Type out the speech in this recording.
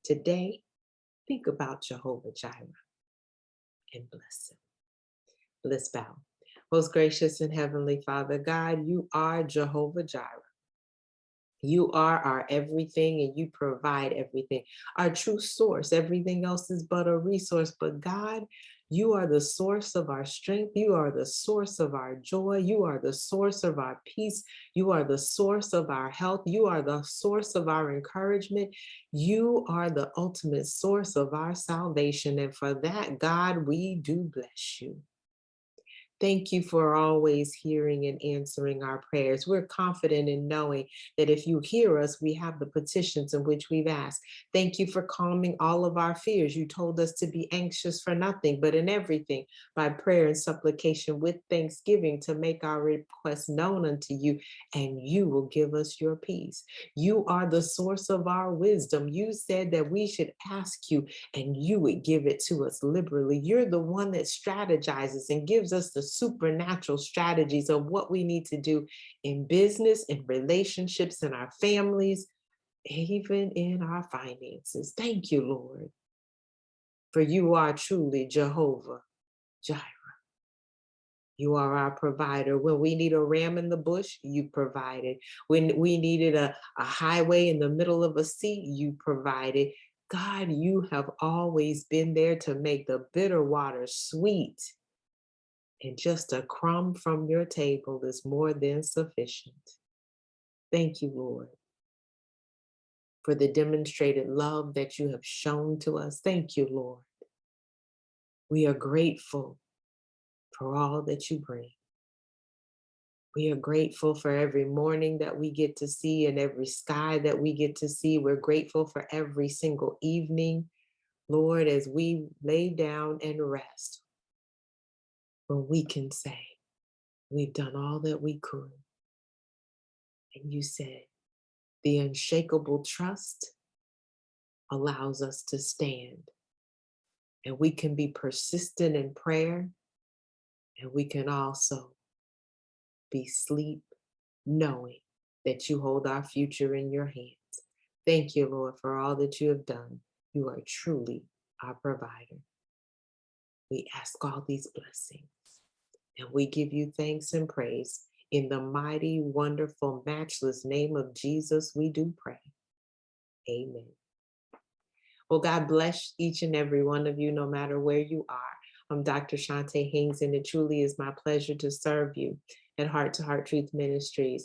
Today, think about Jehovah Jireh and bless him. Let's bow. Most gracious and heavenly Father, God, you are Jehovah Jireh. You are our everything and you provide everything, our true source. Everything else is but a resource. But God, you are the source of our strength. You are the source of our joy. You are the source of our peace. You are the source of our health. You are the source of our encouragement. You are the ultimate source of our salvation. And for that, God, we do bless you. Thank you for always hearing and answering our prayers. We're confident in knowing that if you hear us, we have the petitions in which we've asked. Thank you for calming all of our fears. You told us to be anxious for nothing, but in everything, by prayer and supplication with thanksgiving, to make our requests known unto you, and you will give us your peace. You are the source of our wisdom. You said that we should ask you, and you would give it to us liberally. You're the one that strategizes and gives us the supernatural strategies of what we need to do in business, in relationships, in our families, even in our finances. Thank you, Lord, for you are truly Jehovah Jireh. You are our provider. When we need a ram in the bush, you provided. When we needed a highway in the middle of a sea, you provided. God, you have always been there to make the bitter water sweet. And just a crumb from your table is more than sufficient. Thank you, Lord, for the demonstrated love that you have shown to us. Thank you, Lord. We are grateful for all that you bring. We are grateful for every morning that we get to see and every sky that we get to see. We're grateful for every single evening, Lord, as we lay down and rest, when we can say, we've done all that we could. And you said, the unshakable trust allows us to stand. And we can be persistent in prayer. And we can also be asleep knowing that you hold our future in your hands. Thank you, Lord, for all that you have done. You are truly our provider. We ask all these blessings. And we give you thanks and praise. In the mighty, wonderful, matchless name of Jesus, we do pray. Amen. Well, God bless each and every one of you, no matter where you are. I'm Dr. Chonta Haynes, and it truly is my pleasure to serve you at Heart Truth Ministries.